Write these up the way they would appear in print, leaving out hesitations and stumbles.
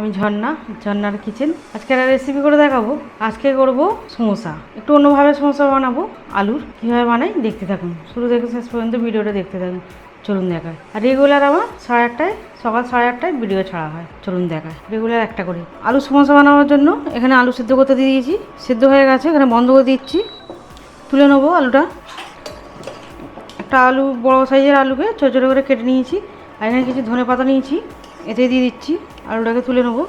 আমি ঝর্ণার কিচেন। আজকে একটা রেসিপি করে দেখাবো। আজকে করব সমোসা, একটু অন্যভাবে সমোসা বানাবো। আলুর কীভাবে বানাই দেখতে থাকুন, শুরু থেকে শেষ পর্যন্ত ভিডিওটা দেখতে থাকুন। চলুন দেখায়। আর রেগুলার আমার 8:30 সকাল 8:30 ভিডিও ছাড়া হয়। চলুন দেখায়। রেগুলার একটা করি। আলু সমোসা বানানোর জন্য এখানে আলু সিদ্ধ করতে দিয়ে দিয়েছি, সিদ্ধ হয়ে গেছে। এখানে বন্ধ করে দিচ্ছি, তুলে নেবো আলুটা। একটা আলু বড় সাইজের আলুকে ছোটো ছোটো করে কেটে নিয়েছি। আর এখানে কিছু ধনেপাতা নিয়েছি, এতে দিয়ে দিচ্ছি। আলুটাকে তুলে নেবো,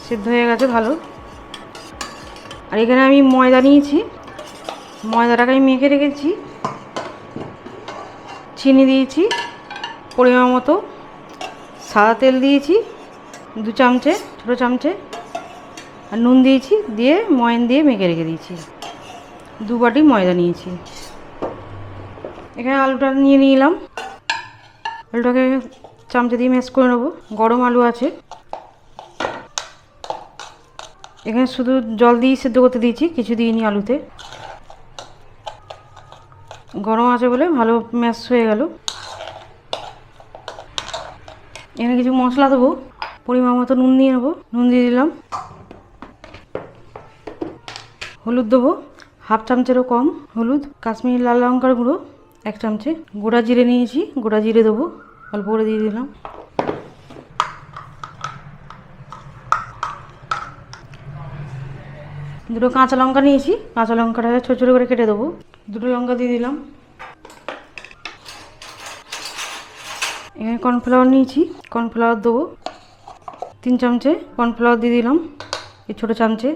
সিদ্ধ হয়ে গেছে ভালো। আর এখানে আমি ময়দা নিয়েছি, ময়দাটাকে আমি মেখে রেখেছি। চিনি দিয়েছি পরিমাণ মতো, সাদা তেল দিয়েছি 2 চামচে, ছোটো চামচে। আর নুন দিয়েছি, দিয়ে ময়ন দিয়ে মেখে রেখে দিয়েছি। 2 বাটি ময়দা নিয়েছি। এখানে আলুটা নিয়ে নিলাম, আলুটাকে চামচে দিয়ে ম্যাশ করে নেবো। গরম আলু আছে, এখানে শুধু জল দিয়ে সেদ্ধ করতে দিয়েছি, কিছু দিইনি আলুতে। গরম আছে বলে ভালো ম্যাশ হয়ে গেল। এখানে কিছু মশলা দেবো, পরিমাণ মতো নুন দিয়ে নেবো, নুন দিয়ে দিলাম। হলুদ দেবো 1/2 চামচেরও কম হলুদ। কাশ্মীরি লাল লঙ্কার গুঁড়ো 1 চামচে। গোটা জিরে নিয়েছি, গোটা জিরে দেবো, অল্প করে দিয়ে দিলাম। দুটো কাঁচা লঙ্কা নিয়েছি, কাঁচা লঙ্কাটাকে ছোটো ছোটো করে কেটে দেবো। 2টো লঙ্কা দিয়ে দিলাম। এখানে কর্নফ্লাওয়ার নিয়েছি, কর্নফ্লাওয়ার দেবো 3 চামচে। কর্নফ্লাওয়ার দিয়ে দিলাম এই ছোটো চামচে।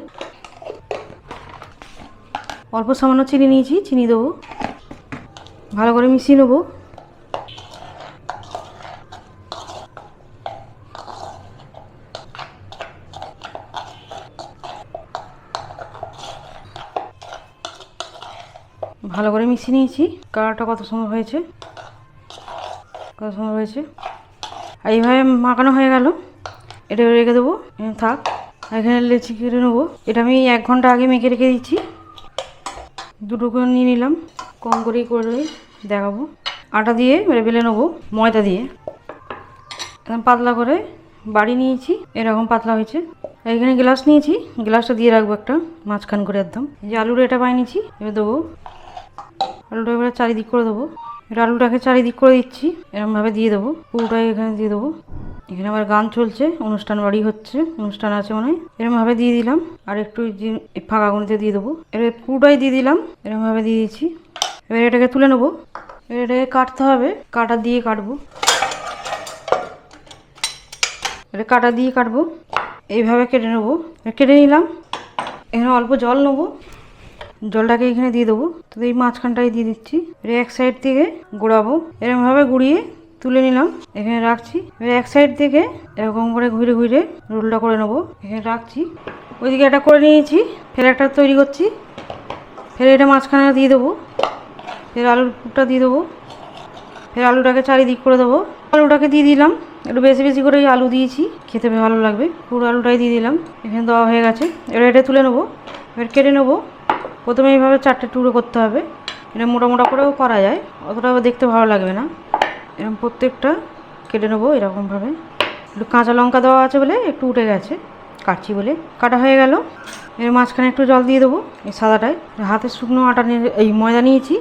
অল্প সামান্য চিনি নিয়েছি, চিনি দেবো। ভালো করে মিশিয়ে নেবো। ভালো করে মিশিয়ে নিয়েছি। কালারটা কত সুন্দর হয়েছে, কত সুন্দর হয়েছে। আর এইভাবে মাখানো হয়ে গেল, এটা রেখে দেবো, থাক। এখানে লেচি কেটে নেবো। এটা আমি 1 ঘন্টা আগে মেখে রেখে দিচ্ছি। 2 করে নিয়ে নিলাম, কম করেই করে দেখাবো। আটা দিয়ে বেলে নেবো, ময়দা দিয়ে একদম পাতলা করে বাড়ি নিয়েছি, এরকম পাতলা হয়েছে। এখানে গ্লাস নিয়েছি, গ্লাসটা দিয়ে রাখবো একটা মাঝখান করে একদম। যে আলুর এটা বানিয়েছি এবার দেবো। আলুটা এবারে চারিদিক করে দেবো। এটা আলুটাকে চারিদিক করে দিচ্ছি, এরকমভাবে দিয়ে দেবো। পুরোটাই এখানে দিয়ে দেবো। এখানে আবার গান চলছে, অনুষ্ঠান বাড়ি হচ্ছে, অনুষ্ঠান আছে মনে হয়। এরকমভাবে দিয়ে দিলাম। আর একটু যে ফাঁকা গুঁড়িতে দিয়ে দেবো। এবার পুরোটাই দিয়ে দিলাম, এরকমভাবে দিয়ে দিচ্ছি। এবার এটাকে তুলে নেবো। এবার এটাকে কাটতে হবে, কাটা দিয়ে কাটবো। এটা কাটা দিয়ে কাটবো, এইভাবে কেটে নেবো। কেটে নিলাম। এখানে অল্প জল নেবো, জলটাকে এখানে দিয়ে দেবো। তো এই মাঝখানটাই দিয়ে দিচ্ছি। এটা এক সাইড থেকে গুঁড়াবো, এরকমভাবে গুঁড়িয়ে তুলে নিলাম, এখানে রাখছি। এবার এক সাইড থেকে এরকম করে ঘুরে ঘুরে রোলটা করে নেবো, এখানে রাখছি। ওইদিকে একটা করে নিয়েছি, ফের একটা তৈরি করছি। ফের এটা মাঝখানে দিয়ে দেবো, ফের আলুর পুরটা দিয়ে দেবো, ফের আলুটাকে চারিদিক করে দেবো। আলুটাকে দিয়ে দিলাম, একটু বেশি বেশি করে আলু দিয়েছি, খেতে ভালো লাগবে। পুরো আলুটাই দিয়ে দিলাম, এখানে দেওয়া হয়ে গেছে। এবার এটা তুলে নেবো, এবার কেটে নেবো। প্রথমে এইভাবে 4টে টুকরো করতে হবে। এটা মোটা মোটা করেও করা যায়, অতটা দেখতে ভালো লাগবে না। এরকম প্রত্যেকটা কেটে নেবো এরকমভাবে। একটু কাঁচা লঙ্কা দেওয়া আছে বলে একটু উঠে গেছে, কাটছি বলে। কাটা হয়ে গেল। এর মাঝখানে একটু জল দিয়ে দেবো, এই সাদাটায়। হাতে শুকনো আটা নিয়ে এই ময়দা নিয়েছি,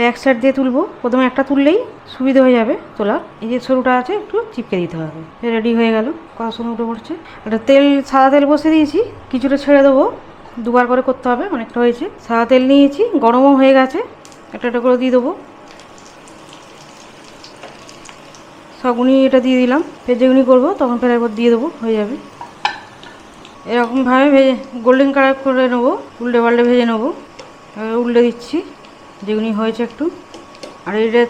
এক সাইড দিয়ে তুলবো। প্রথমে একটা তুললেই সুবিধা হয়ে যাবে তোলা। এই যে সরুটা আছে একটু চিপকে দিতে হবে। রেডি হয়ে গেল, কত সময় উঠে পড়ছে। একটা তেল, সাদা তেল বসিয়ে দিয়েছি, কিছুটা ছেড়ে দেবো। 2 বার করে করতে হবে, অনেকটা হয়েছে। সাদা তেল নিয়েছি, গরমও হয়ে গেছে। একটা একটা করে দিয়ে দেবো। সবগুনি এটা দিয়ে দিলাম। ফের যেগুনি করবো তখন ফের একবার দিয়ে দেবো, হয়ে যাবে। এরকমভাবে ভেজে গোল্ডেন কালার করে নেবো, উল্টে পাল্টে ভেজে নেবো। উল্টে দিচ্ছি যেগুনি হয়েছে একটু। আর এটা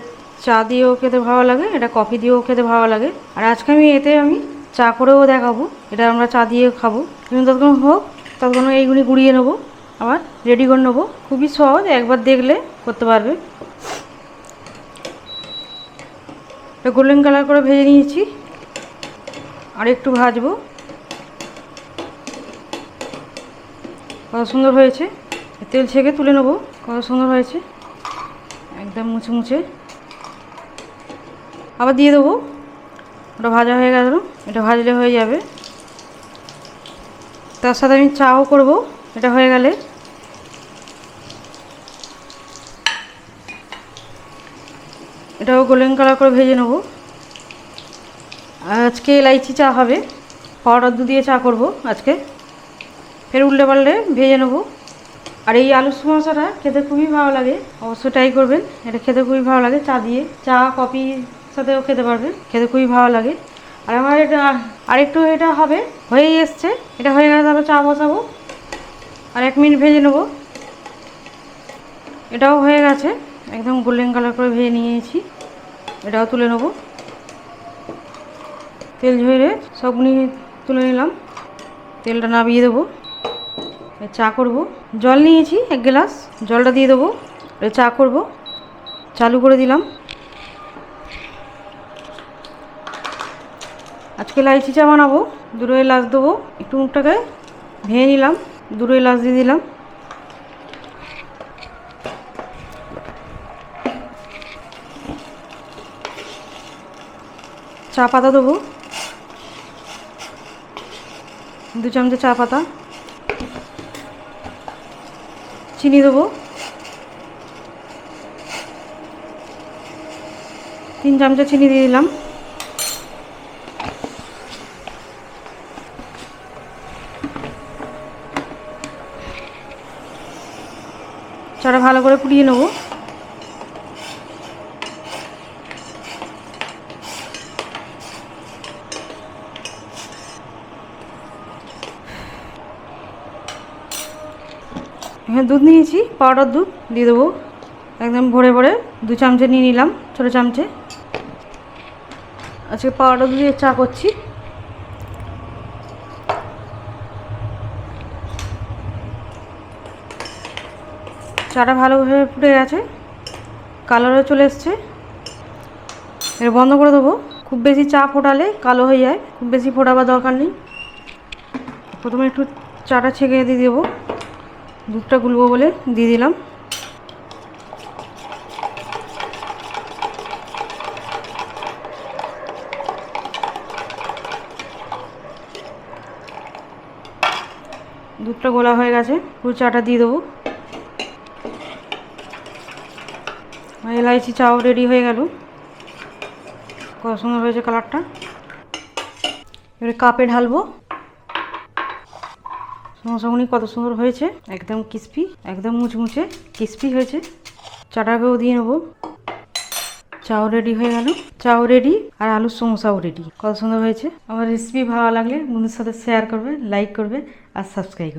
চা দিয়েও খেতে ভালো লাগে, এটা কফি দিয়েও খেতে ভালো লাগে। আর আজকে এতে আমি চা করেও দেখাবো, এটা আমরা চা দিয়ে খাবো। কিন্তু ততক্ষণ হোক, ততক্ষণ এইগুলি গুঁড়িয়ে নেবো, আবার রেডি করে নেবো। খুবই সহজ, একবার দেখলে করতে পারবে। এটা গোল্ডেন কালার করে ভেজে নিয়েছি, আর একটু ভাজবো। কত সুন্দর হয়েছে, তেল ছেঁকে তুলে নেবো। কত সুন্দর হয়েছে, একদম মুছে মুছে। আবার দিয়ে দেবো। ওটা ভাজা হয়ে গেল, এটা ভাজলে হয়ে যাবে। তার সাথে আমি চাও করব। এটা হয়ে গেলে এটাও গোল্ডেন কালার করে ভেজে নেব। আজকে ইলাইচি চা হবে, পাউডার দুধ দিয়ে চা করব আজকে। ফের উল্টে পাল্টে ভেজে নেব। আর এই আলু সমোসাটা খেতে খুবই ভালো লাগে, অবশ্যই ট্রাই করবেন। এটা খেতে খুবই ভালো লাগে, চা দিয়ে, চা কফির সাথেও খেতে পারবেন, খেতে খুবই ভালো লাগে। আর আমার এটা আরেকটু এটা হবে, হয়েই এসছে। এটা হয়ে গেলে তারপর চা বসাবো আর 1 মিনিট ভেজে নেব। এটাও হয়ে গেছে, একদম গোল্ডেন কালার করে ভেজে নিয়েছি। এটাও তুলে নেব। তেল ঝরে সবগুলি তুলে নিলাম, তেলটা নামিয়ে দেবো। চা করব। জল নিয়েছি 1 গ্লাস, জলটা দিয়ে দেবো। চা করব, চালু করে দিলাম। আজকে ইলাইচি চা বানাবো। 2 এলাচ দেবো, একটু মুখটাকে ভেঙে নিলাম, 2 এলাচ দিয়ে দিলাম। চা পাতা দেবো, 2 চামচ চা পাতা। চিনি দেবো, 3 চামচ চিনি দিয়ে দিলাম। চাটা ভালো করে ফুটিয়ে নেব। এখানে দুধ নিয়েছি, পাউডার দুধ দিয়ে দেবো একদম ভরে ভরে। 2 চামচে নিয়ে নিলাম, ছোটো চামচে। আজকে পাউডার দুধ দিয়ে চা করছি। চাটা ভালোভাবে ফুটে গেছে, কালারও চলে এসছে। এর বন্ধ করে দেবো। খুব বেশি চা ফোটালে কালো হয়ে যায়, খুব বেশি ফোটাবার দরকার নেই। প্রথমে একটু চাটা ছেঁকে দিয়ে দেবো, দুধটা গুলবো বলে দিয়ে দিলাম। দুধটা গোলা হয়ে গেছে, পুরো চাটা দিয়ে দেবো। ইলাইচি চাও রেডি হয়ে গেল। কত সুন্দর হয়েছে কালারটা। এবারে কাপে ঢালবো। সমোসাগুলি কত সুন্দর হয়েছে, একদম ক্রিস্পি, একদম মুচমুচে ক্রিস্পি হয়েছে। চাটাকেও দিয়ে নেবো। চাও রেডি হয়ে গেল, চাও রেডি আর আলুর সমোসাও রেডি। কত সুন্দর হয়েছে। আমার রেসিপি ভালো লাগলে বন্ধুদের সাথে শেয়ার করবে, লাইক করবে আর সাবস্ক্রাইব করবে।